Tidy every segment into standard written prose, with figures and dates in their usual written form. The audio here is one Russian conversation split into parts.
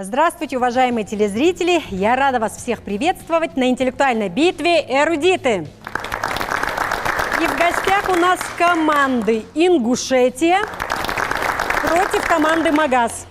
Здравствуйте, уважаемые телезрители! Я рада вас всех приветствовать на интеллектуальной битве «Эрудиты». И в гостях у нас команды «Ингушетия» против команды «Магаз».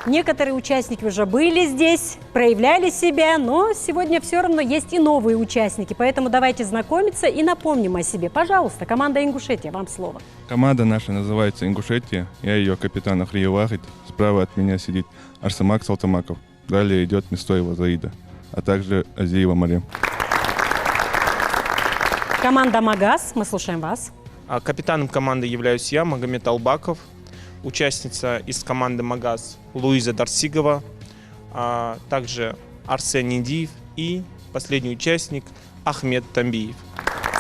Некоторые участники уже были здесь, проявляли себя, но сегодня все равно есть и новые участники. Поэтому давайте знакомиться и напомним о себе. Пожалуйста, команда «Ингушетия», вам слово. Команда наша называется «Ингушетия». Я ее капитан Ахриев Вахид. Справа от меня сидит Арсамак Салтамаков. Далее идет Мистоева Заида, а также Азиева Мария. Команда «Магаз», мы слушаем вас. Капитаном команды являюсь я, Магомед Албаков. Участница из команды «Магаз» Луиза Дарсигова, также Арсен Индиев и последний участник Ахмед Тамбиев.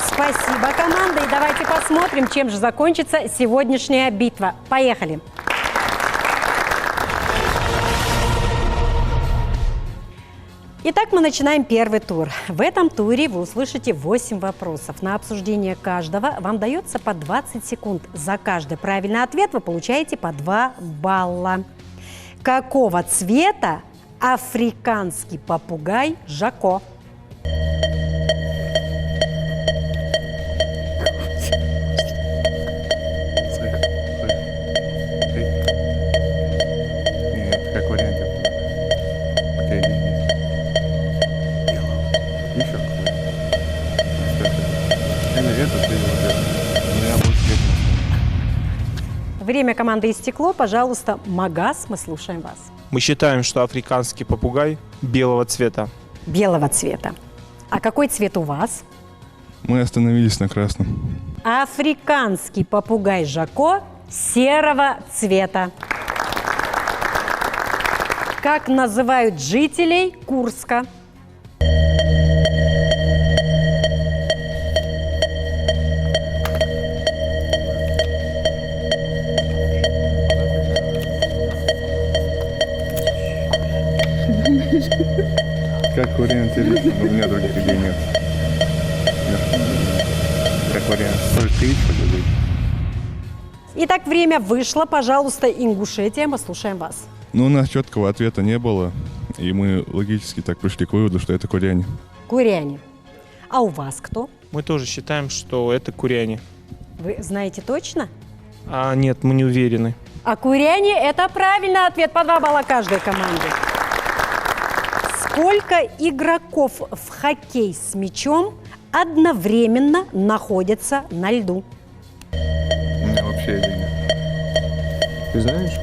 Спасибо, команда. И давайте посмотрим, чем же закончится сегодняшняя битва. Поехали! Итак, мы начинаем первый тур. В этом туре вы услышите 8 вопросов. На обсуждение каждого вам дается по 20 секунд. За каждый правильный ответ вы получаете по 2 балла. Какого цвета африканский попугай Жако? Как вариант. Время команды истекло. Пожалуйста, «Магаз», мы слушаем вас. Мы считаем, что африканский попугай белого цвета. Белого цвета. А какой цвет у вас? Мы остановились на красном. Африканский попугай Жако серого цвета. Как называют жителей Курска? Как вариант, у меня других идей нет. Как вариант, только их подойдет. Итак, время вышло. Пожалуйста, Ингушетия, мы слушаем вас. Но у нас четкого ответа не было, и мы логически так пришли к выводу, что это куряне. Куряне. А у вас кто? Мы тоже считаем, что это куряне. Вы знаете точно? Нет, мы не уверены. А куряне – это правильный ответ. По 2 балла каждой команде. Сколько игроков в хоккей с мячом одновременно находятся на льду? У меня вообще идей нет. Ты знаешь?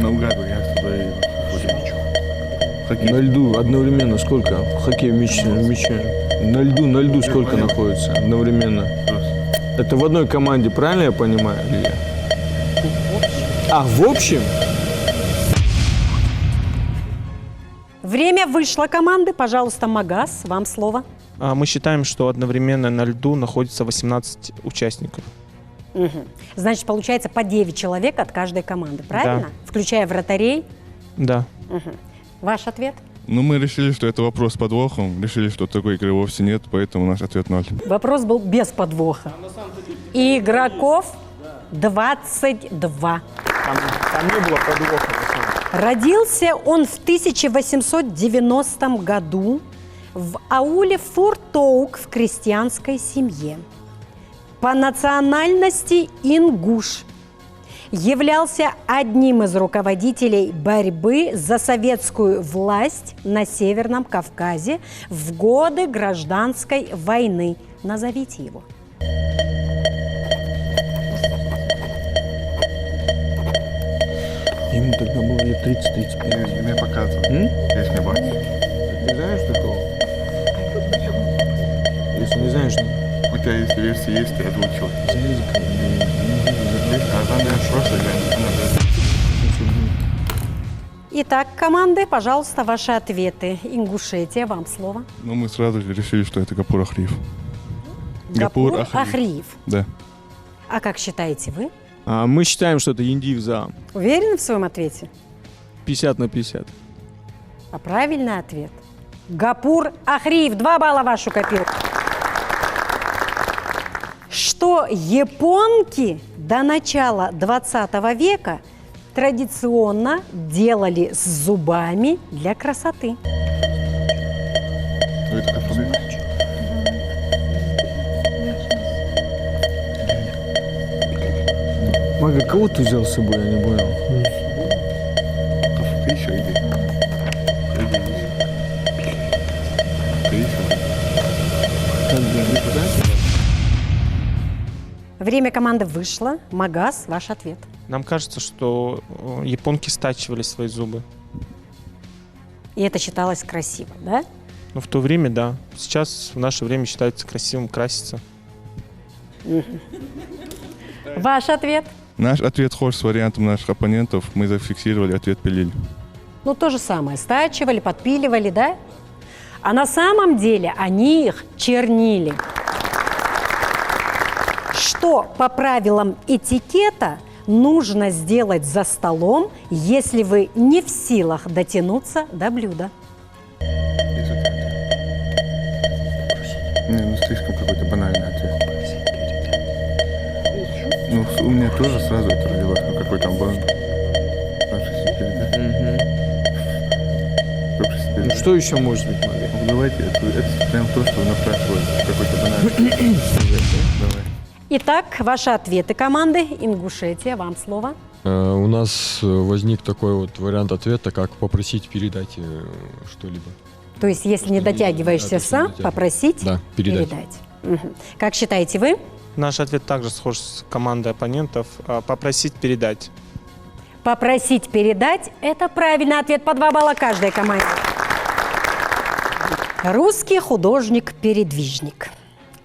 Наугад я сюда и На льду одновременно сколько? Хоккей в мяче. На льду сколько находится одновременно? Это в одной команде, правильно я понимаю, Илья? В общем? Время вышло, команды. Пожалуйста, «Магаз», вам слово. Мы считаем, что одновременно на льду находится 18 участников. Угу. Значит, получается по 9 человек от каждой команды, правильно? Да. Включая вратарей. Да. Угу. Ваш ответ? Ну, мы решили, что это вопрос с подвохом. Решили, что такой игры вовсе нет, поэтому наш ответ 0. Вопрос был без подвоха. Игроков 22. Там не было подвоха. Родился он в 1890 году в ауле Фуртоук в крестьянской семье. По национальности ингуш. Являлся одним из руководителей борьбы за советскую власть на Северном Кавказе в годы Гражданской войны. Назовите его. Ему тогда было лет 30-35. Мне показывают. Здесь не бачу. Не знаешь такого? Если не знаешь, У тебя есть версия, есть, ты озвучил. Итак, команды, пожалуйста, ваши ответы. Ингушетия, вам слово. Ну, мы сразу же решили, что это Гапур Ахриев. Гапур Ахриев. Да. А как считаете вы? Мы считаем, что это Индиев за Уверены в своем ответе? 50 на 50. А правильный ответ – Гапур Ахриев. 2 балла в вашу копилку. Что японки до начала 20 века традиционно делали с зубами для красоты? Мага, кого ты взял с собой, я не понял. Время команды вышло. Магаз, ваш ответ. Нам кажется, что японки стачивали свои зубы. И это считалось красиво, да? Но в то время, да. Сейчас, в наше время, считается красивым краситься. Ваш ответ? Наш ответ схож с вариантом наших оппонентов. Мы зафиксировали ответ пилили. Ну, то же самое. Стачивали, подпиливали, да? А на самом деле они их чернили. Что по правилам этикета нужно сделать за столом, если вы не в силах дотянуться до блюда? Не, ну слишком какой-то банальный ответ. Ну, у меня тоже сразу это родилось, ну какой там банк. Ну, что еще может быть, Мага? Ну, давайте, это прям то, что напрашивается, какой-то банальный. Давай. Итак, ваши ответы команды. Ингушетия, вам слово. У нас возник такой вот вариант ответа, как попросить передать что-либо. То есть, если не дотягиваешься Да, если не сам, дотягиваешься. попросить Да, передать. Мгм. Как считаете вы? Наш ответ также схож с командой оппонентов. Попросить передать. Попросить передать – это правильный ответ, по 2 балла каждой команде. Русский художник-передвижник.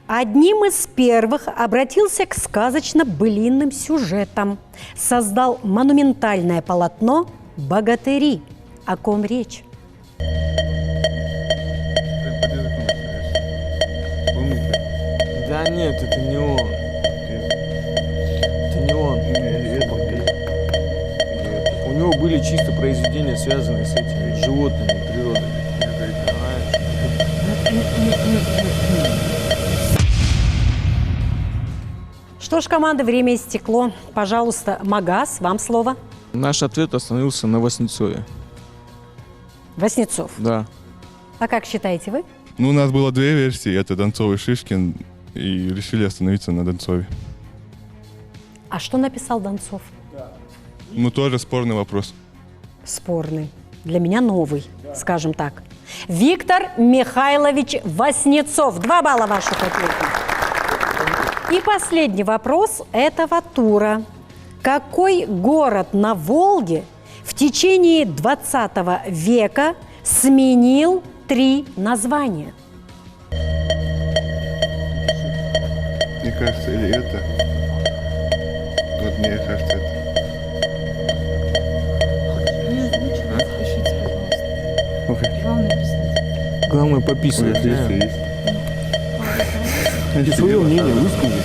Одним из первых обратился к сказочно-былинным сюжетам. Создал монументальное полотно «Богатыри». О ком речь? Да нет, это не он. Это не он. У него были чисто произведения, связанные с этими животными, природой. Что ж, команда, время истекло. Пожалуйста, Магаз, вам слово. Наш ответ остановился на Васнецове. Васнецов. Да. А как считаете вы? Ну, у нас было 2 версии, это Донцов и Шишкин, и решили остановиться на Донцове. А что написал Донцов? Ну, тоже спорный вопрос. Спорный. Для меня новый, скажем так. Виктор Михайлович Васнецов. 2 балла ваших ответов. И последний вопрос этого тура. Какой город на Волге в течение 20 века сменил 3 названия? Мне кажется, или это. Вот мне кажется, это. Главное пописывать. Ты свое мнение высказывай.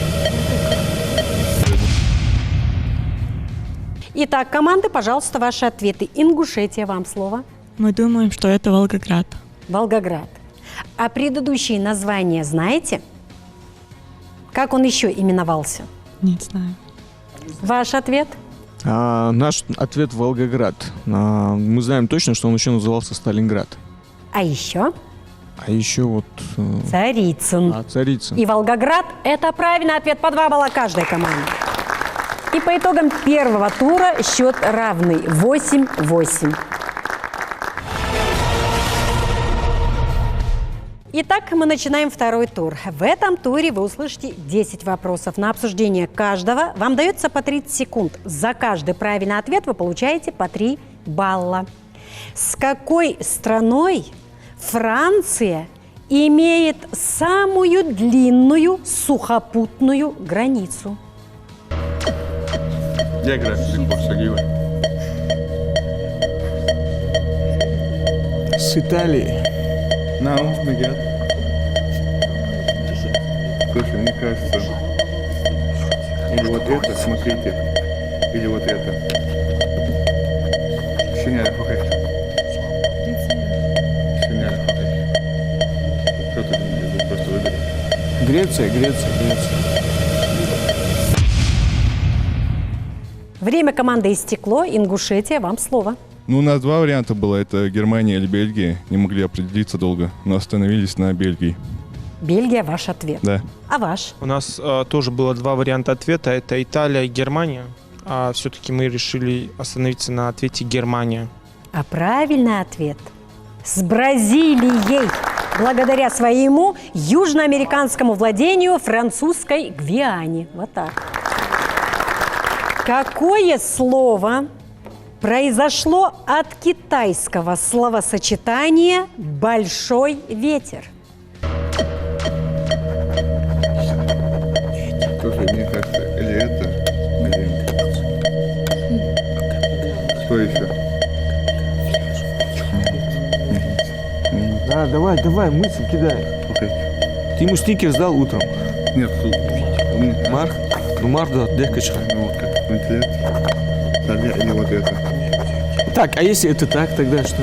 Итак, команды, пожалуйста, ваши ответы. Ингушетия, вам слово. Мы думаем, что это Волгоград. Волгоград. А предыдущие названия знаете? Как он еще именовался? Не знаю. Ваш ответ? Наш ответ Волгоград. Мы знаем точно, что он еще назывался Сталинград. А еще? А еще вот... Царицын. Царицын. И Волгоград – это правильный ответ, по 2 балла каждой команде. И по итогам первого тура счет равный 8-8. Итак, мы начинаем второй тур. В этом туре вы услышите 10 вопросов. На обсуждение каждого вам дается по 30 секунд. За каждый правильный ответ вы получаете по 3 балла. С какой страной Франция имеет самую длинную сухопутную границу? География легко, Сагила. С Италией. Мегат. Слушай, мне кажется, или вот это, смотрите, или вот это. Шиняля хокай. Шиняля хокай. Что ты просто выбери? Греция. Время команды истекло. Ингушетия, вам слово. Ну, у нас два варианта было. Это Германия или Бельгия. Не могли определиться долго, но остановились на Бельгии. Бельгия, ваш ответ. Да. А ваш? У нас тоже было два варианта ответа. Это Италия и Германия. А все-таки мы решили остановиться на ответе Германия. А правильный ответ с Бразилией, благодаря своему южноамериканскому владению французской Гвиане. Вот так. Какое слово произошло от китайского словосочетания «большой ветер»? Слушай, мне кажется, или это, Что еще? Да, давай, мысль кидай. Ты ему стикер сдал утром. Нет, Марк? Ну, Марк, да, дехкачка. или вот это. Так, а если это так, тогда что?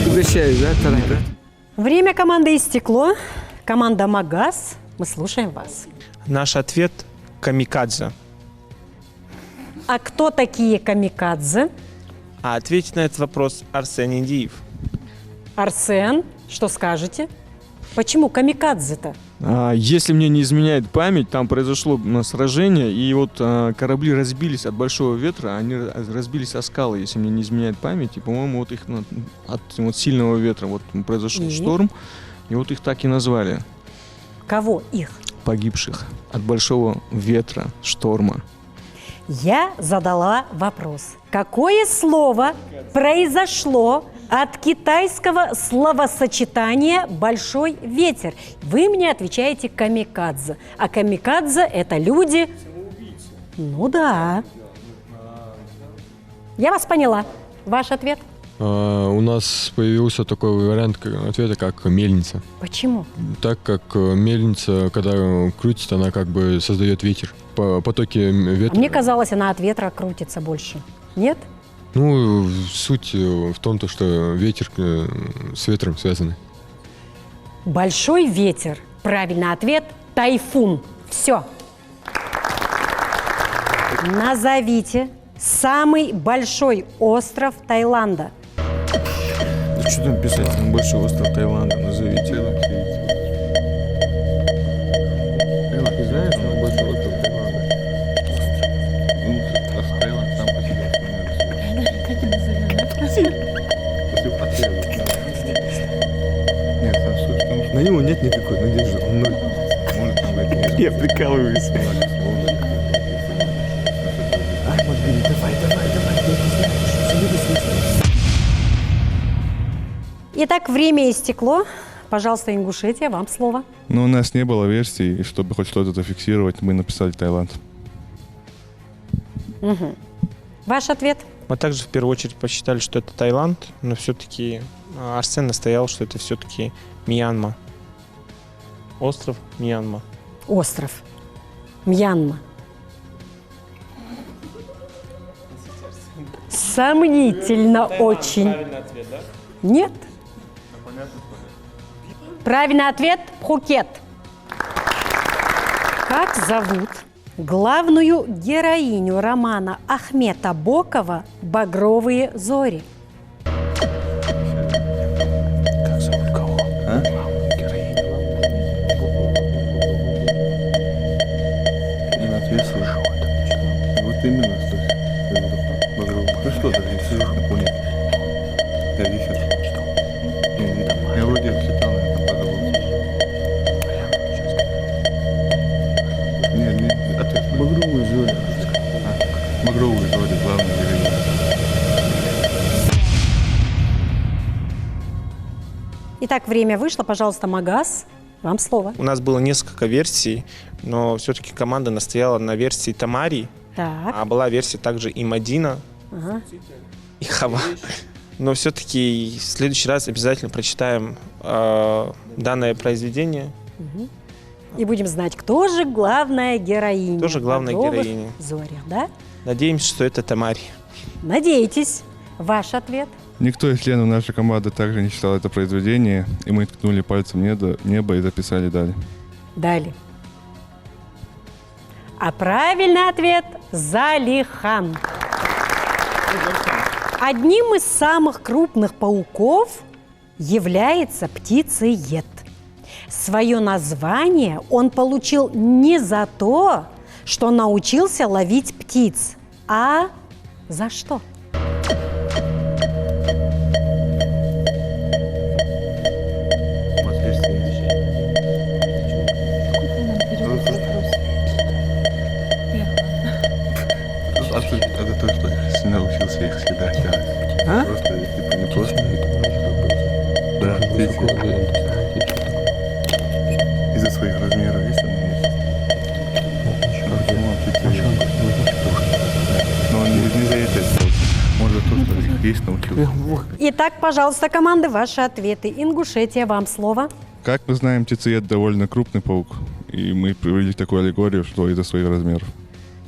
Угощаюсь, да, Тарас? Время команды истекло. Команда Магаз, мы слушаем вас. Наш ответ – камикадзе. А кто такие камикадзе? А ответить на этот вопрос Арсений Индиев. Арсен, что скажете? Почему камикадзе-то? Если мне не изменяет память, там произошло сражение, и вот корабли разбились от большого ветра, они разбились о скалы, если мне не изменяет память, и, по-моему, вот их от вот сильного ветра вот произошел шторм, и вот их так и назвали. Кого их? Погибших от большого ветра, шторма. Я задала вопрос. Какое слово произошло от китайского словосочетания «большой ветер»? Вы мне отвечаете «камикадзе». А камикадзе – это люди… Ну да. Я вас поняла. Ваш ответ? У нас появился такой вариант ответа, как мельница. Почему? Так как мельница, когда крутится, она как бы создает ветер. Потоки ветра. Мне казалось, она от ветра крутится больше. Нет? Ну, суть в том, что ветер с ветром связаны. Большой ветер. Правильный ответ – тайфун. Все. Назовите самый большой остров Таиланда. Да что там писать, там большой остров Таиланда, назовите. Ты знаешь, там большой остров Таиланда? На него нет никакой надежды, он ноль. Я прикалываюсь. Итак, время истекло. Пожалуйста, Ингушетия, вам слово. Но у нас не было версий, и чтобы хоть что-то зафиксировать, мы написали Таиланд. Угу. Ваш ответ? Мы также в первую очередь посчитали, что это Таиланд, но все-таки Арсен настоял, что это все-таки Мьянма. Остров Мьянма. Остров. Мьянма. Сомнительно очень. Правильный ответ, да? Нет? Правильный ответ – Пхукет. Как зовут главную героиню романа Ахмета Бокова «Багровые зори»? Как зовут кого? Вот именно. Ну что ты здесь сидишь на планете? Я висит. Я вроде читал это, пожалуйста. Нет, ответ. Багровые зори. Багровые зори, главная героиня. Итак, время вышло. Пожалуйста, Магаз, вам слово. У нас было несколько версий, но все-таки команда настояла на версии Тамари, Так. а была версия также и Мадина, Ага. и Хава. Но все-таки в следующий раз обязательно прочитаем данное произведение. И будем знать, кто же главная героиня. Кто же главная «Багровых героиня?» зорях, да? Надеемся, что это Тамари. Надеетесь. Ваш ответ? Никто из членов нашей команды также не читал это произведение, и мы ткнули пальцем в небо и записали далее. Далее. А правильный ответ – Залихан. Одним из самых крупных пауков является птицеед. Свое название он получил не за то, что научился ловить птиц, а за что? Это то, что я научился их всегда делать. А? Просто, типа, не просто. Да, из-за своих размеров, есть но он не за это сделал. Может, за то, что их есть научился. Итак, пожалуйста, команды, ваши ответы. Ингушетия, вам слово. Как мы знаем, птицеед довольно крупный паук. И мы привели такую аллегорию, что из-за своих размеров.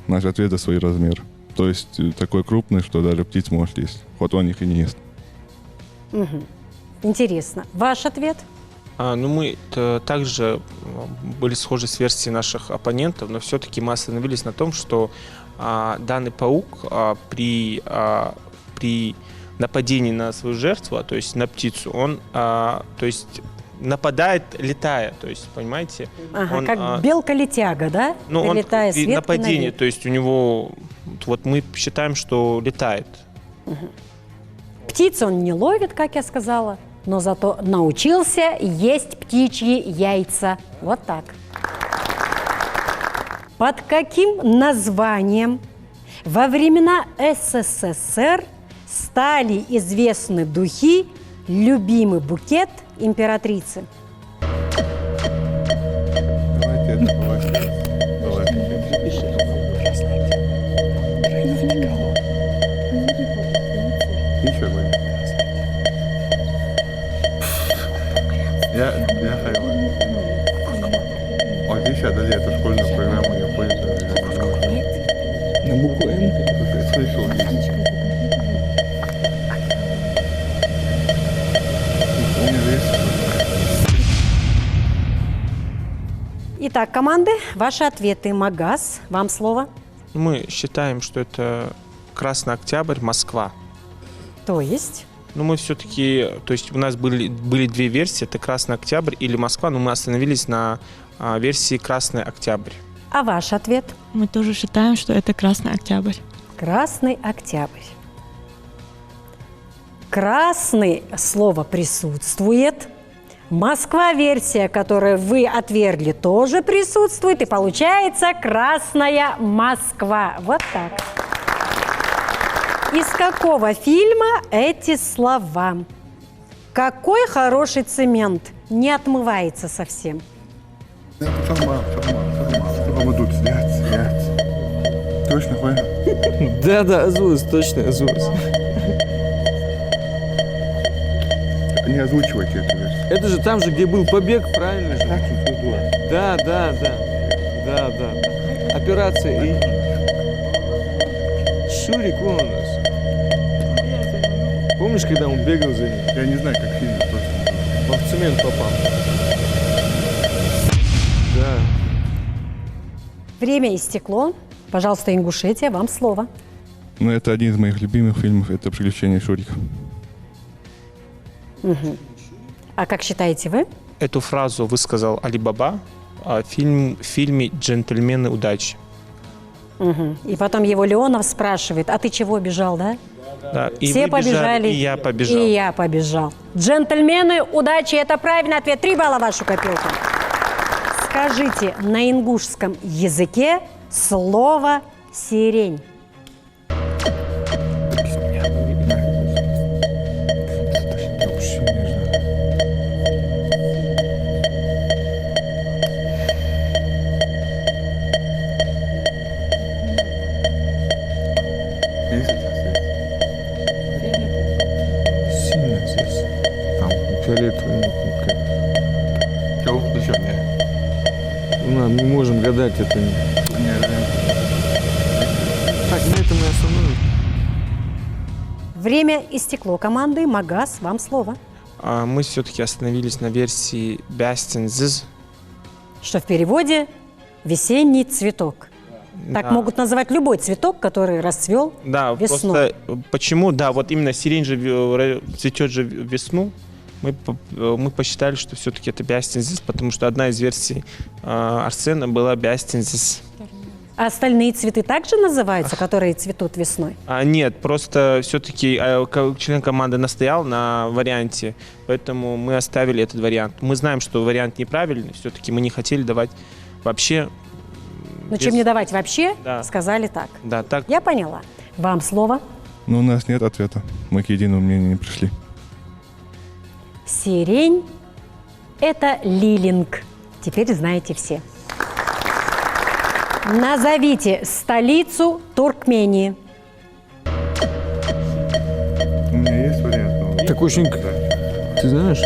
Наш ответ за свой размер. То есть такой крупный, что даже птиц может есть. Хоть он их и не ест. Угу. Интересно. Ваш ответ? Мы также были схожи с версией наших оппонентов, но все-таки мы остановились на том, что данный паук при нападении на свою жертву, то есть на птицу, он то есть нападает, летая, то есть, понимаете? Ага, он, как белка-летяга, да? Ну, он Летая с при ветки на нападении, ветку. то есть у него, вот мы считаем, что летает. Птиц он не ловит, как я сказала, но зато научился есть птичьи яйца. Вот так. Под каким названием во времена СССР стали известны духи «Любимый букет императрицы»? Давайте это Еще бы. Я хотел. Вот здесь отдали эту школьную программу, я понял. На букву М. Я слышал. У меня есть. Итак, команды, ваши ответы. Магаз, вам слово. Мы считаем, что это Красный Октябрь, Москва. То есть? Но мы все-таки, то есть у нас были две версии, это Красный Октябрь или Москва, но мы остановились на версии Красный Октябрь. А ваш ответ? Мы тоже считаем, что это Красный Октябрь. Красный Октябрь. Красный слово присутствует. Москва-версия, которую вы отвергли, тоже присутствует. И получается Красная Москва. Вот так. Из какого фильма эти слова? Какой хороший цемент не отмывается совсем? Сама идут снять. Точно, понял? Да, Азуз, точно Азуз. Не озвучивайте эту версию. Это же там же, где был побег, правильно же? Так, тут было. Да. Операция и... Шурик вон у нас. Помнишь, когда он бегал за ним? Я не знаю, как фильм точно. Он в цемент попал. Да. Время истекло. Пожалуйста, Ингушетия, вам слово. Ну, это один из моих любимых фильмов. Это «Приключения Шурика». Угу. А как считаете вы? Эту фразу высказал Али Баба в фильме «Джентльмены удачи». Угу. И потом его Леонов спрашивает, а ты чего бежал, да? Да, и Все вы бежали, побежали, и я побежал. И я побежал. Джентльмены, удачи, это правильный ответ. 3 балла в вашу копилку. Скажите на ингушском языке слово «сирень». Сильно здесь. Там. Фиолетовый. Чего? Еще не. Мы не можем гадать это. Так, на этом мы остановим. Время истекло. Команды Магаз, вам слово. Мы все-таки остановились на версии «Бястин Зиз». Что в переводе «весенний цветок». Так Да. могут называть любой цветок, который расцвел. Да, весной. просто почему, да, вот именно сирень же цветет же весну. Мы посчитали, что все-таки это биостензис, потому что одна из версий арсена была биостензис. А остальные цветы также называются, которые цветут весной? Нет, просто все-таки член команды настоял на варианте, поэтому мы оставили этот вариант. Мы знаем, что вариант неправильный, все-таки мы не хотели давать вообще... Ну, чем не давать вообще, Да. сказали так. Да, так. Я поняла. Вам слово. Но у нас нет ответа. Мы к единому мнению не пришли. Сирень – это лилинг. Теперь знаете все. Назовите столицу Туркмении. У меня есть вариант, но... Так очень... Ты знаешь?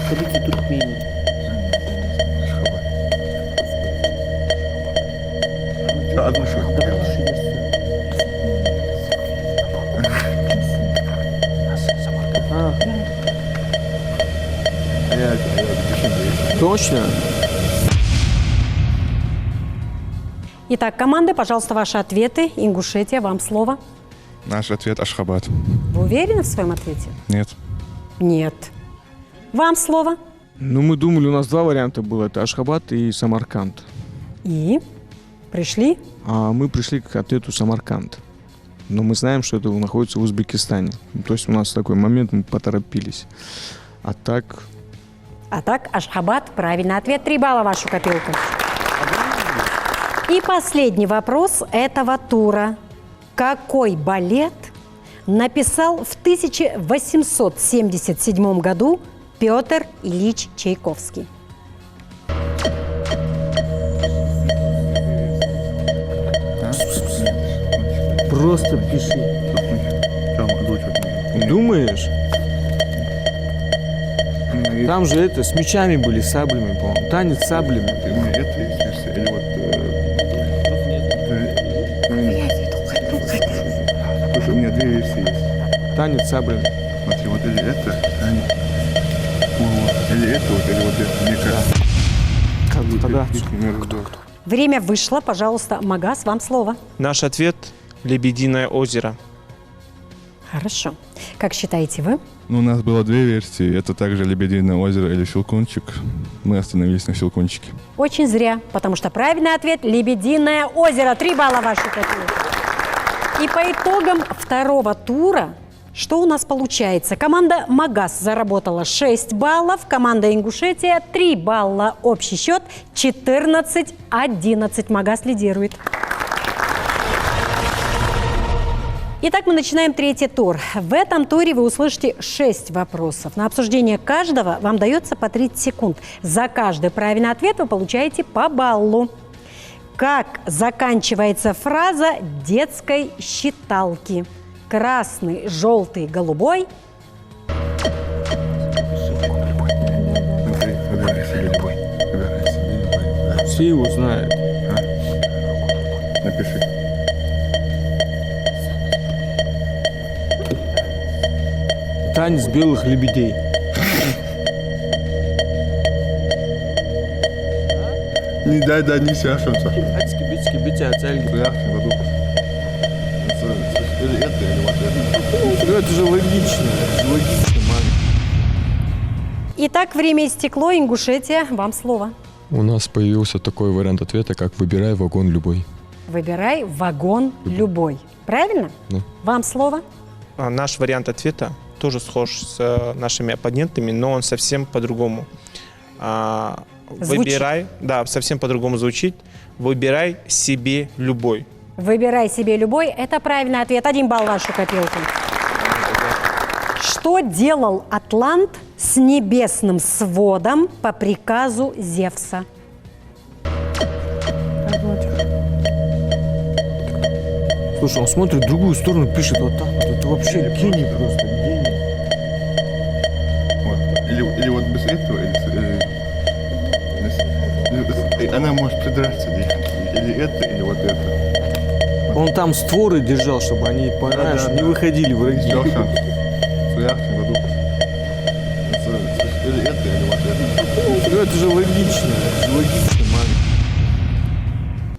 Столица Туркмении. Точно? Итак, команды, пожалуйста, ваши ответы. Ингушетия, вам слово. Наш ответ Ашхабад. Вы уверены в своем ответе? Нет. Нет. Вам слово. Ну, мы думали, у нас два варианта было. Это Ашхабад и Самарканд. И пришли. А мы пришли к ответу Самарканд. Но мы знаем, что это находится в Узбекистане. То есть у нас такой момент, мы поторопились. А так... А так, Ашхабад. Правильный ответ. 3 балла в вашу копилку. И последний вопрос этого тура. Какой балет написал в 1877 году Петр Ильич Чайковский? Просто пиши. Думаешь? Там же это, с мечами были, саблями, по-моему. Танец с саблями. Это есть версия? Или вот... Слушай, у меня две версии есть. Танец с саблями. Смотри, вот или это, или это, вот, или вот это. Мне кажется, Как бы тогда... Время вышло. Пожалуйста, Магас, вам слово. Наш ответ – Лебединое озеро. Хорошо. Как считаете вы? Ну, у нас было две версии. Это также Лебединое озеро или Щелкунчик. Мы остановились на Щелкунчике. Очень зря, потому что правильный ответ – Лебединое озеро. 3 балла в вашу копилку. И по итогам второго тура, что у нас получается? Команда Магас заработала 6 баллов, команда Ингушетия 3 балла. Общий счет 14-11. Магас лидирует. Итак, мы начинаем третий тур. В этом туре вы услышите 6 вопросов. На обсуждение каждого вам дается по 30 секунд. За каждый правильный ответ вы получаете по баллу. Как заканчивается фраза детской считалки? Красный, желтый, голубой. Смотри, выбирай себе любой. Выбирай себе любой. Все его знают. Напиши. Танец белых лебедей. Не дай, да, не сяшимся. Ацки-бицки-бити, ацельги. Или это, или вот это. Ну, это же логично. Это же логично, мам. Итак, время истекло. Ингушетия, вам слово. У нас появился такой вариант ответа, как «выбирай вагон любой». Выбирай вагон любой. Правильно? Да. Вам слово. Наш вариант ответа тоже схож с нашими оппонентами, но он совсем по-другому. Звучит. Выбирай, да, совсем по-другому звучит. Выбирай себе любой. Выбирай себе любой. Это правильный ответ. 1 балл в вашу копилку. Что делал Атлант с небесным сводом по приказу Зевса? Слушай, он смотрит в другую сторону, пишет вот так вот. Это вообще гений просто, гений. Вот. Или вот без этого, или она может придраться. Или это, или вот это. Он там створы держал, чтобы они, понимаешь, Да. не выходили враги. Все, шанс. Или это, или вот Ну это же логично. Логично, Марк.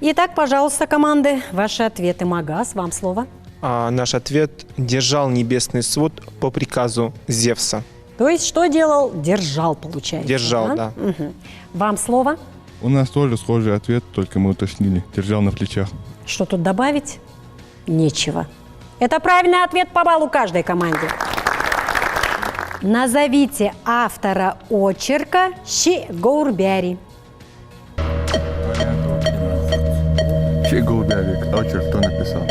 Итак, пожалуйста, команды, ваши ответы. Магаз, вам слово. Наш ответ – держал небесный свод по приказу Зевса. То есть, что делал? Держал, получается. Держал, да. Мгм. Вам слово. У нас тоже схожий ответ, только мы уточнили. Держал на плечах. Что тут добавить? Нечего. Это правильный ответ по баллу каждой команде. Назовите автора очерка «Щи Гоурбяри». Чей голубявик? Очерк кто написал?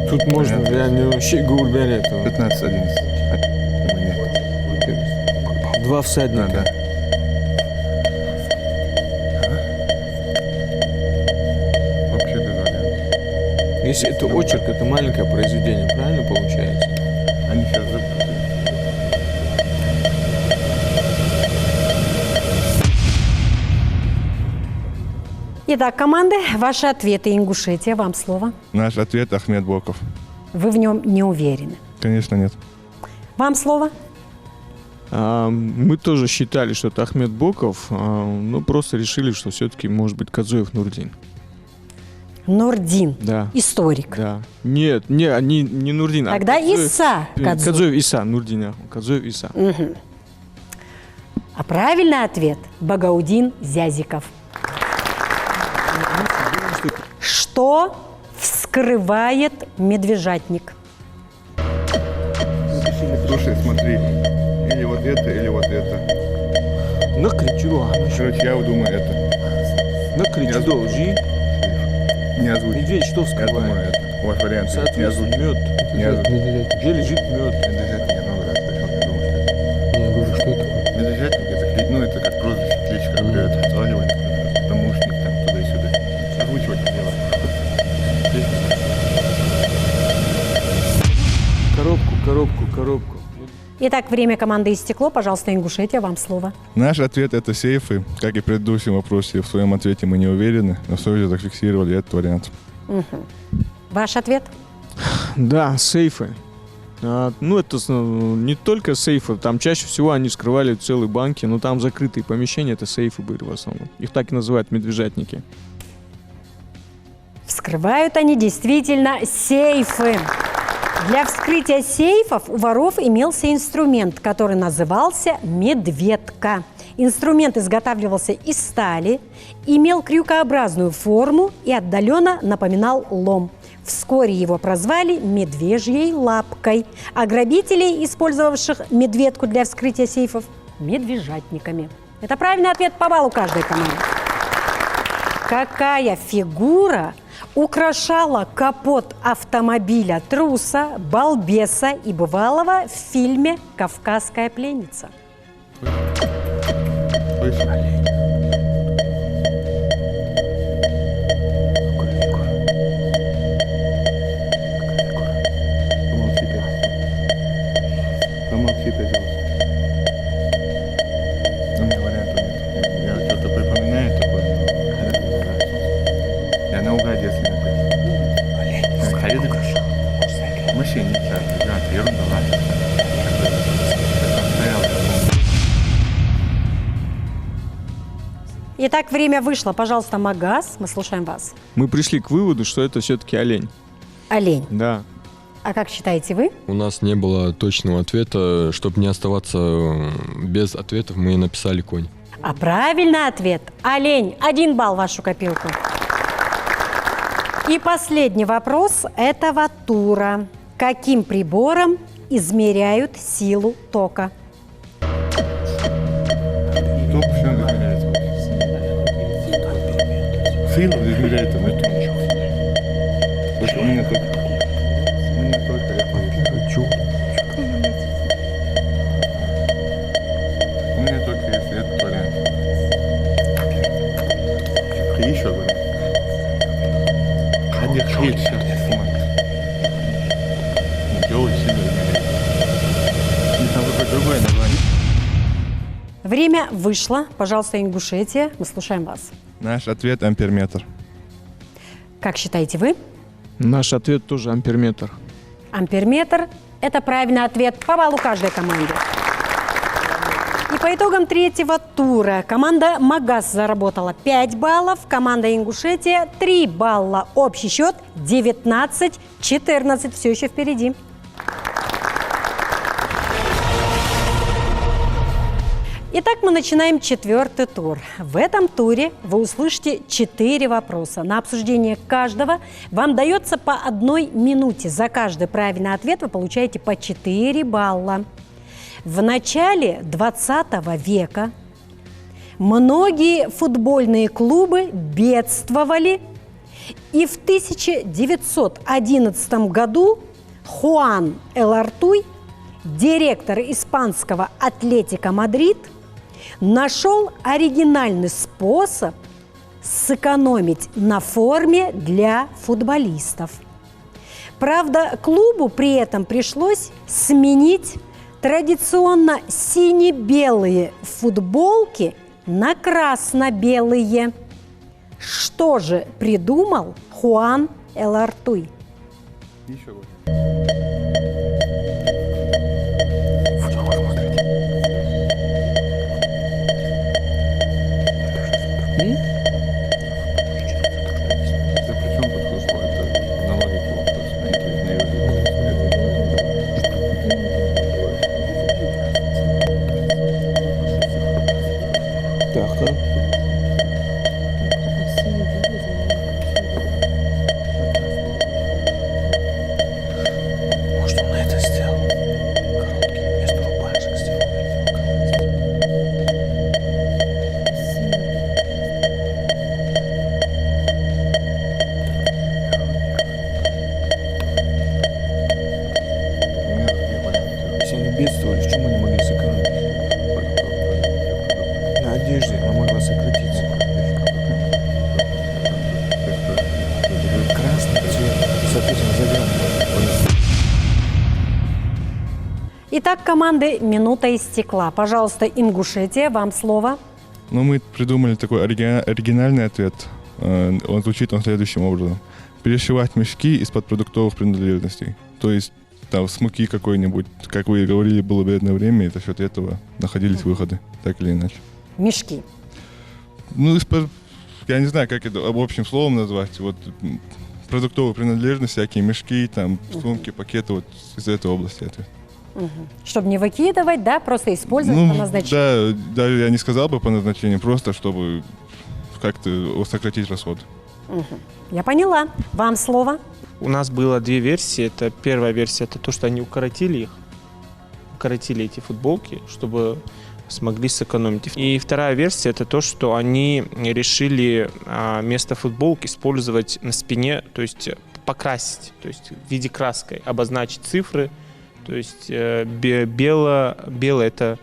Тут можно реально вообще гурбяри этого. 15-11. 2 всадника. Вообще без вариантов. Если это очерк, это маленькое произведение, правильно получается? Они сейчас запутали. Итак, команды, ваши ответы. Ингушетия, вам слово. Наш ответ Ахмед Боков. Вы в нем не уверены. Конечно, нет. Вам слово. Мы тоже считали, что это Ахмед Боков, но просто решили, что все-таки может быть Кадзоев Нурдин. Нурдин. Да. Историк. Да. Нет, не Нурдин. Тогда Иса Кадзоев. Кадзоев Иса, Нурдина. Кадзоев Иса. Мгм. А правильный ответ – Багаудин Зязиков. Что вскрывает медвежатник? Слушай, смотри. Или вот это, или вот это. Короче, я думаю, это. Не озвучь. Медведь что Я вскрывает? думаю, это. У вас варианты. Не Соответственно, озвучь. мед. Не озвучь. Где лежит мед? Медвежатник я много раз слышал, я думаю, что это. Я говорю, что это? Медвежатник это, ну, это как прозвище, кличка, говорю, это сваливать, помощник там туда и сюда. Озвучивать не дело. Коробку. Итак, время команды истекло. Пожалуйста, Ингушетия, вам слово. Наш ответ это сейфы. Как и в предыдущем вопросе, в своем ответе мы не уверены, но все же зафиксировали этот вариант. Ваш ответ? Да, сейфы. Ну, это не только сейфы, там чаще всего они вскрывали целые банки, но там закрытые помещения, это сейфы были в основном. Их так и называют медвежатники. Вскрывают они действительно сейфы. Для вскрытия сейфов у воров имелся инструмент, который назывался медведка. Инструмент изготавливался из стали, имел крюкообразную форму и отдаленно напоминал лом. Вскоре его прозвали «медвежьей лапкой», а грабителей, использовавших медведку для вскрытия сейфов, медвежатниками. Это правильный ответ по баллу каждой команды. Какая фигура украшала капот автомобиля труса, балбеса и бывалого в фильме «Кавказская пленница»? Помолчи, пожалуйста. У меня вариантов нет. Я что-то припоминаю такое. Я наугад, если написано. Харида? Мужчине, да, ерунда, ладно. Итак, время вышло. Пожалуйста, Магаз, мы слушаем вас. Мы пришли к выводу, что это все-таки олень. Олень. Да. А как считаете вы? У нас не было точного ответа. Чтобы не оставаться без ответов, мы написали конь. А правильный ответ – олень. 1 балл в вашу копилку. И последний вопрос этого тура. Каким прибором измеряют силу тока? Кто все измеряется? Силу измеряется, но это ничего. Потому что у меня только это. У меня только если этот вариант. И еще вариант. Один хиль сейчас. Делай сильно измеряется. И там какое-то другое название. Время вышло. Пожалуйста, Ингушетия, мы слушаем вас. Наш ответ амперметр. Как считаете вы? Наш ответ тоже амперметр. Амперметр – это правильный ответ по баллу каждой команде. По итогам третьего тура команда Магаз заработала 5 баллов, команда Ингушетия 3 балла. Общий счет 19-14. Все еще впереди. Итак, мы начинаем четвертый тур. В этом туре вы услышите 4 вопроса. На обсуждение каждого вам дается по 1 минуте. За каждый правильный ответ вы получаете по 4 балла. В начале 20 века многие футбольные клубы бедствовали, и в 1911 году Хуан Эл-Артуй, директор испанского Атлетико Мадрид, нашел оригинальный способ сэкономить на форме для футболистов. Правда, клубу при этом пришлось сменить традиционно сине-белые футболки на красно-белые. Что же придумал Хуан Эл-Артуй? Если они бедствовали, в чем они могли сэкономить? На одежде она могла сократиться. Красный цвет, соответственно, загранный. Итак, команды минута истекла. Пожалуйста, Ингушетия, вам слово. Но мы придумали такой оригинальный ответ. Он звучит следующим образом. Перешивать мешки из-под продуктовых принадлежностей. То есть там с муки какой-нибудь, как вы говорили, было бедное время, и за счет этого находились выходы, так или иначе. Мешки. Ну, я не знаю, как это общим словом назвать. Вот продуктовые принадлежности, всякие мешки, там, сумки, пакеты, вот из этой области ответ. Чтобы не выкидывать, да, просто использовать по назначению. Да, даже я не сказал бы по назначению, просто чтобы как-то сократить расход. Я поняла. Вам слово. У нас было 2 версии. Это первая версия, это то, что они укоротили эти футболки, чтобы смогли сэкономить. И вторая версия, это то, что они решили вместо футболки использовать на спине, то есть покрасить, то есть в виде краской обозначить цифры. То есть белое это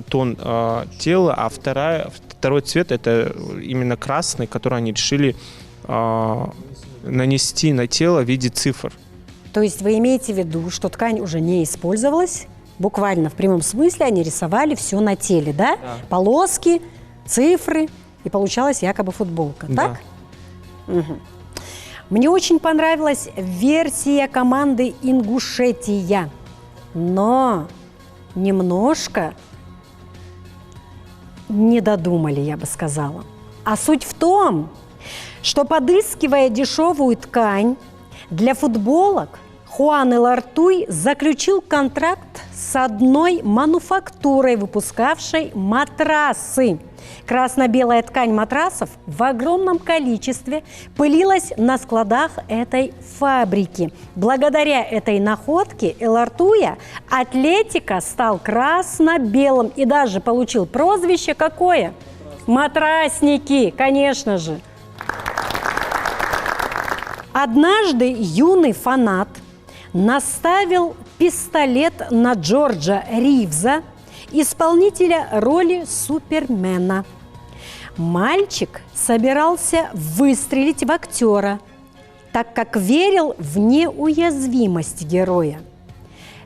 тон тела, а второй цвет это именно красный, который они решили нанести на тело в виде цифр. То есть вы имеете в виду, что ткань уже не использовалась, буквально в прямом смысле они рисовали все на теле, да? Да. Полоски, цифры, и получалась якобы футболка, Да. так? Мне очень понравилась версия команды Ингушетия, но немножко не додумали, я бы сказала. А суть в том, что, подыскивая дешевую ткань для футболок, Хуан Эл-Артуй заключил контракт с одной мануфактурой, выпускавшей матрасы. Красно-белая ткань матрасов в огромном количестве пылилась на складах этой фабрики. Благодаря этой находке Эл-Артуя Атлетико стал красно-белым и даже получил прозвище какое? Матрасники, конечно же. Однажды юный фанат наставил пистолет на Джорджа Ривза, исполнителя роли Супермена. Мальчик собирался выстрелить в актера, так как верил в неуязвимость героя.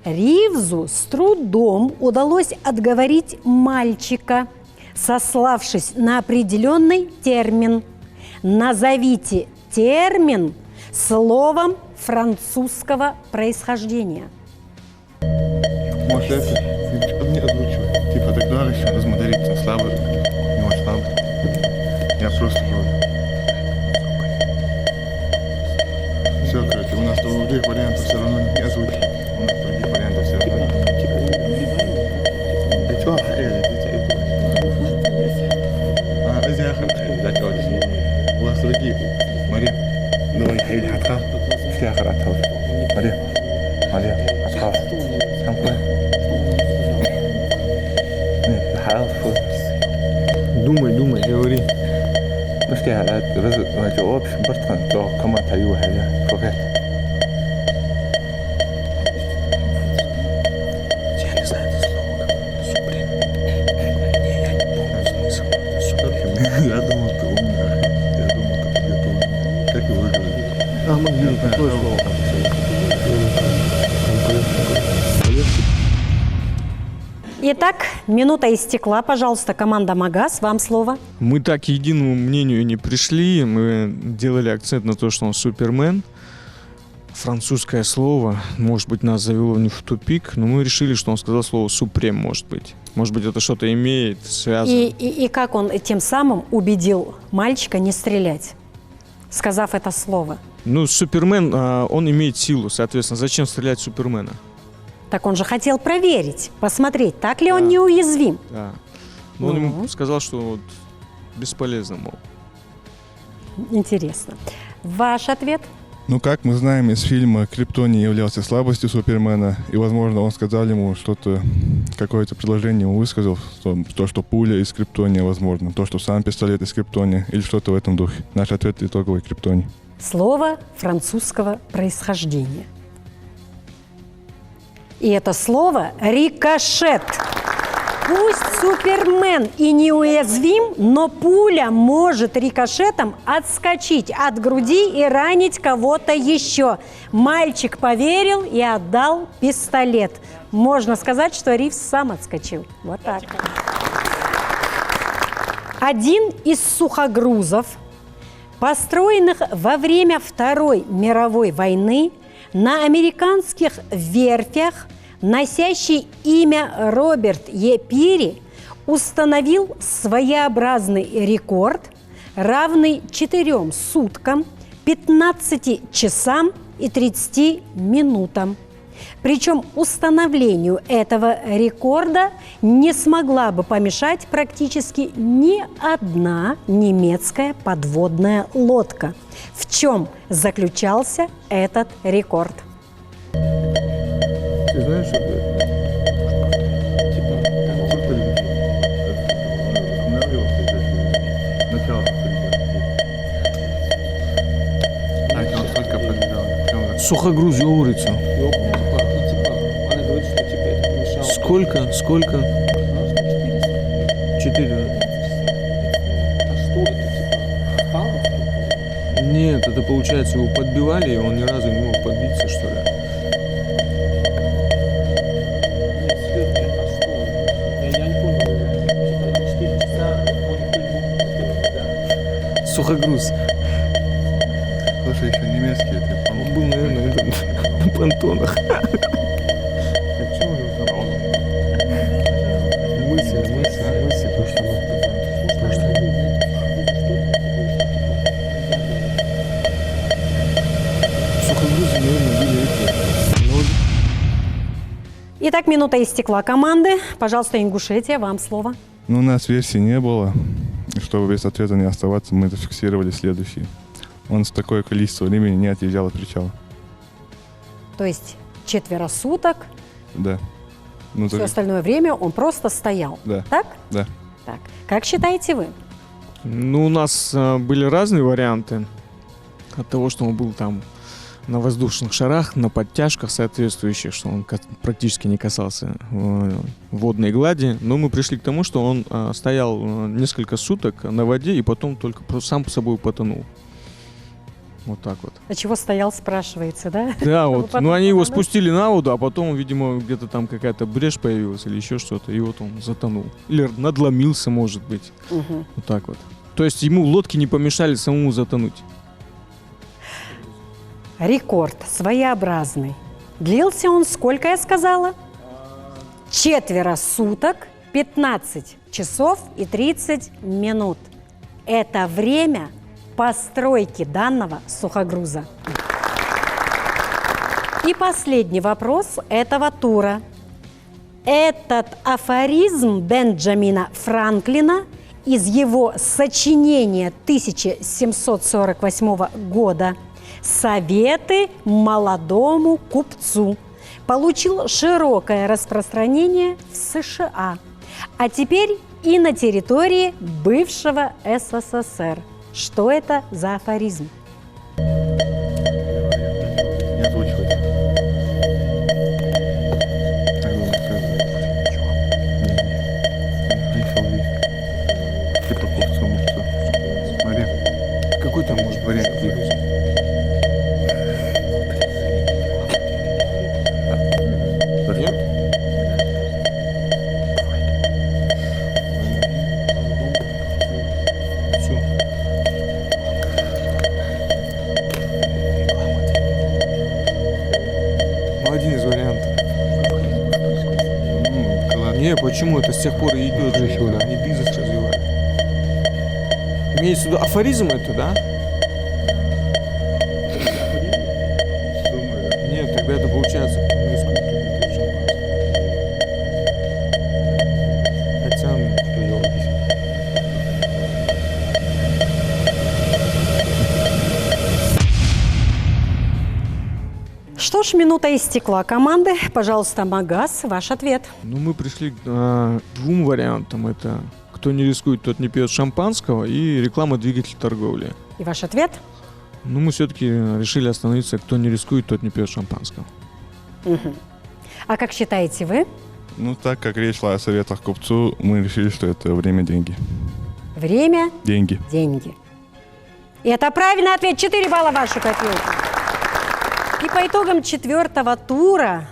Ривзу с трудом удалось отговорить мальчика, сославшись на определенный термин. Назовите термин словом французского происхождения. Может, это не озвучивать. Типа, так дальше, все равно не озвучит. У нас других вариантов все равно нет. У вас другие. Мария, давай, حبيبي هتخاف. مش آخر هتخاف. مريم هتخاف. كم كويس. تحاول Думай, говори. مش على رزق ما جاوبش برتقن تو كمان تايوه هي فوقت. Я думал, ты умный. Я думал, ты подготовлен. Как его выговорить? Какое слово? Итак, минута истекла. Пожалуйста, команда «Магаз», вам слово. Мы так к единому мнению не пришли. Мы делали акцент на то, что он супермен. Французское слово, может быть, нас завело не в тупик, но мы решили, что он сказал слово «супрем», может быть. Может быть, это что-то имеет, связано. И как он тем самым убедил мальчика не стрелять, сказав это слово? Ну, супермен, он имеет силу, соответственно, зачем стрелять в супермена? Так он же хотел проверить, посмотреть, так ли он неуязвим. Да. Но он ему сказал, что вот бесполезно, мол. Интересно. Ваш ответ? Ну, как мы знаем из фильма, Криптоний являлся слабостью Супермена, и, возможно, он сказал ему что-то, какое-то предложение ему высказал, то, что пуля из Криптония, возможно, то, что сам пистолет из Криптония, или что-то в этом духе. Наш ответ итоговый Криптоний. Слово французского происхождения. И это слово «рикошет». Пусть Супермен и неуязвим, но пуля может рикошетом отскочить от груди и ранить кого-то еще. Мальчик поверил и отдал пистолет. Можно сказать, что Ривз сам отскочил. Вот так. Один из сухогрузов, построенных во время Второй мировой войны на американских верфях, носящий имя Роберт Е. Пири, установил своеобразный рекорд, равный 4 суткам, 15 часам и 30 минутам. Причем установлению этого рекорда не смогла бы помешать практически ни одна немецкая подводная лодка. В чем заключался этот рекорд? Ты знаешь, что это? Сухогруз говорится. Она говорит, что типа это помешало. Сколько? 4. А что это, типа, спал? Нет, это получается, его подбивали, и он ни разу не мог подбиться, что ли. Нет, серьезно, а что? Я не понял. Типа, 4 часа, он не Сухогруз. Слушай, еще немецкий, это, Он был, наверное, на понтонах. Мысль. Сухогрузы, наверное, были эти. Итак, минута истекла команды. Пожалуйста, Ингушетия, вам слово. Ну, у нас версии не было. И чтобы без ответа не оставаться, мы зафиксировали следующее. Он с такое количество времени не отъезжал от причала. То есть 4 суток, Да. Ну, все так- остальное время он просто стоял. Да. Так? Да. Так. Как считаете вы? Ну, у нас были разные варианты. От того, что он был там на воздушных шарах, на подтяжках соответствующих, что он практически не касался водной глади. Но мы пришли к тому, что он стоял несколько суток на воде и потом только сам по собой потонул. Вот так вот. А чего стоял, спрашивается, да? Да, вот. потом Ну, они его потонул. спустили на воду, а потом, видимо, где-то там какая-то брешь появилась или еще что-то, и вот он затонул. Или надломился, может быть. Мгм. Вот так вот. То есть ему лодки не помешали самому затонуть. Рекорд своеобразный. Длился он, сколько я сказала? 4 суток, 15 часов и 30 минут. Это время постройки данного сухогруза. И последний вопрос этого тура. Этот афоризм Бенджамина Франклина из его сочинения 1748 года «Советы молодому купцу» получил широкое распространение в США, а теперь и на территории бывшего СССР. Что это за афоризм? Не озвучивать. Типа купцу, мупцу. Смотри. Какой там может вариант быть? Ну, один из вариантов. Не, почему? Это с тех пор и идет же сюда. Они бизнес развивают. Имеется в виду афоризм это, да? Нет, тогда это получается. Хотя, Что ж, минута истекла команды. Пожалуйста, Магаз, ваш ответ. ну, мы пришли к двум вариантам. Это кто не рискует, тот не пьет шампанского, и реклама двигатель торговли. И ваш ответ? Ну, мы все-таки решили остановиться, кто не рискует, тот не пьет шампанского. Мгм. А как считаете вы? Ну, так как речь шла о советах купцу, мы решили, что это время, деньги. Время, Деньги. деньги. И это правильный ответ. 4 балла в вашу копилку. И по итогам 4-го тура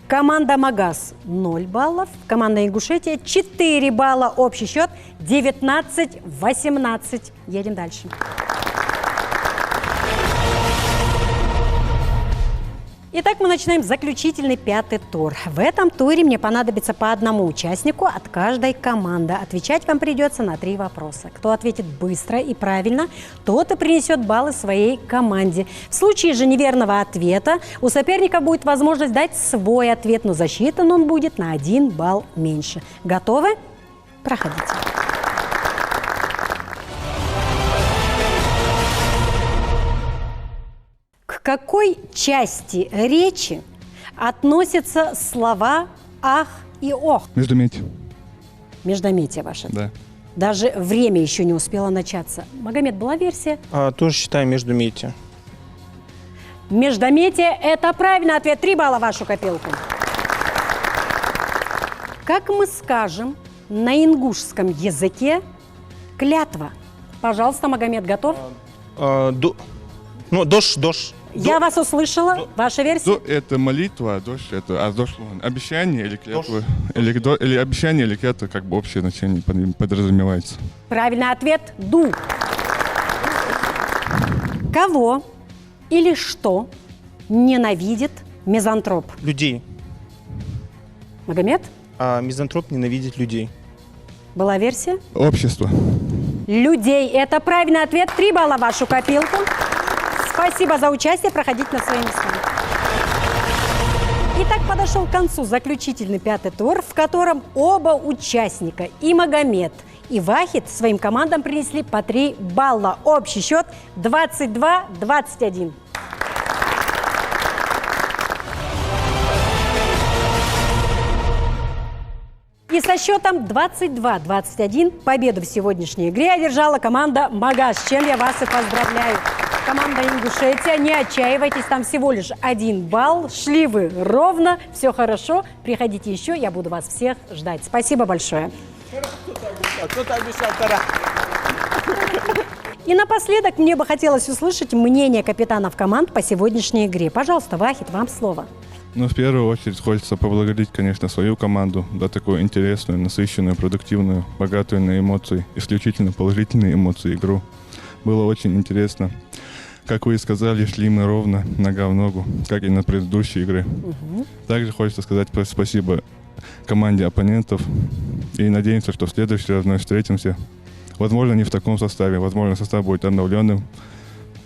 команда Магаз 0 баллов, команда Ингушетия 4 балла, общий счет 19-18. Едем дальше. Итак, мы начинаем заключительный 5-й тур. В этом туре мне понадобится по одному участнику от каждой команды. Отвечать вам придется на 3 вопроса. Кто ответит быстро и правильно, тот и принесет баллы своей команде. В случае же неверного ответа у соперника будет возможность дать свой ответ, но засчитан он будет на 1 балл меньше. Готовы? Проходите. К какой части речи относятся слова «ах» и «ох»? Междометие. Междометие ваше. Да. Даже время еще не успело начаться. Магомед, была версия? Тоже считаю междометие. Междометие – это правильный ответ. 3 балла в вашу копилку. Как мы скажем на ингушском языке клятва? Пожалуйста, Магомед, готов? Дождь. Я вас услышала. Ваша версия? Это молитва, дождь это, а дождь обещание или клятва, или обещание или клятва, как бы общее значение подразумевается. Правильный ответ – ду. Кого или что ненавидит мизантроп? Людей. Магомед, Мизантроп ненавидит людей. была версия? Общество. Людей. Это правильный ответ. 3 балла в вашу копилку. Спасибо за участие. Проходите на свои места. Итак, подошел к концу заключительный 5-й тур, в котором оба участника, и Магомед, и Вахид, своим командам принесли по 3 балла. Общий счет 22-21. И со счетом 22-21 победу в сегодняшней игре одержала команда Магаз, с чем я вас и поздравляю. Команда Ингушетия, не отчаивайтесь, там всего лишь 1 балл. Шли вы ровно, все хорошо. Приходите еще, я буду вас всех ждать. Спасибо большое. Кто-то обещал вторая. И напоследок мне бы хотелось услышать мнение капитанов команд по сегодняшней игре. Пожалуйста, Вахид, вам слово. Ну, в первую очередь хочется поблагодарить, конечно, свою команду за такую интересную, насыщенную, продуктивную, богатую на эмоции, исключительно положительные эмоции игру. Было очень интересно. Как вы и сказали, шли мы ровно, нога в ногу, как и на предыдущей игры. Также хочется сказать спасибо команде оппонентов и надеемся, что в следующий раз вновь встретимся. Возможно, не в таком составе, возможно, состав будет обновленным.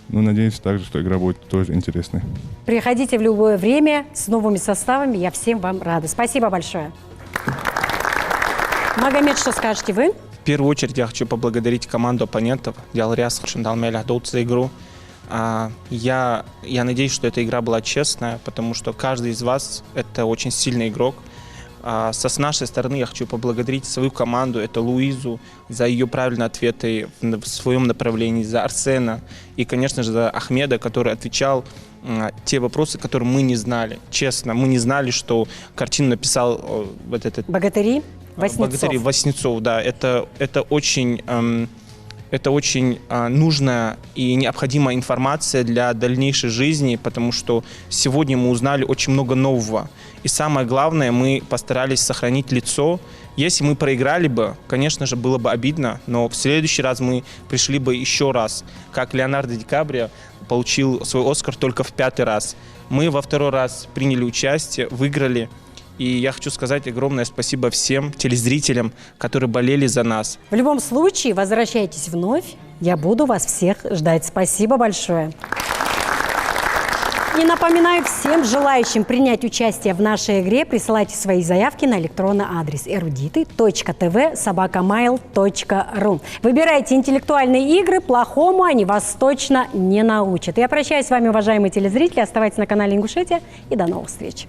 Ну, надеемся также, что игра будет тоже интересной. Приходите в любое время с новыми составами. Я всем вам рада. Спасибо большое. Магомед, что скажете вы? В первую очередь я хочу поблагодарить команду оппонентов. Ялряс Хашиндалмеля за игру. Я надеюсь, что эта игра была честная, потому что каждый из вас – это очень сильный игрок. С нашей стороны я хочу поблагодарить свою команду, это Луизу, за ее правильные ответы в своем направлении, за Арсена и, конечно же, за Ахмеда, который отвечал те вопросы, которые мы не знали. Честно, мы не знали, что картину написал вот этот... Богатыри Васнецов. Богатыри Васнецов, да. Это очень нужная и необходимая информация для дальнейшей жизни, потому что сегодня мы узнали очень много нового. И самое главное, мы постарались сохранить лицо. Если мы проиграли бы, конечно же, было бы обидно, но в следующий раз мы пришли бы еще раз, как Леонардо Ди Каприо получил свой Оскар только в 5-й раз. Мы во 2-й раз приняли участие, выиграли. И я хочу сказать огромное спасибо всем телезрителям, которые болели за нас. В любом случае, возвращайтесь вновь. Я буду вас всех ждать. Спасибо большое. И напоминаю всем желающим принять участие в нашей игре, присылайте свои заявки на электронный адрес erudiты.tv@mail.ru. Выбирайте интеллектуальные игры, плохому они вас точно не научат. Я прощаюсь с вами, уважаемые телезрители. Оставайтесь на канале Ингушетия и до новых встреч.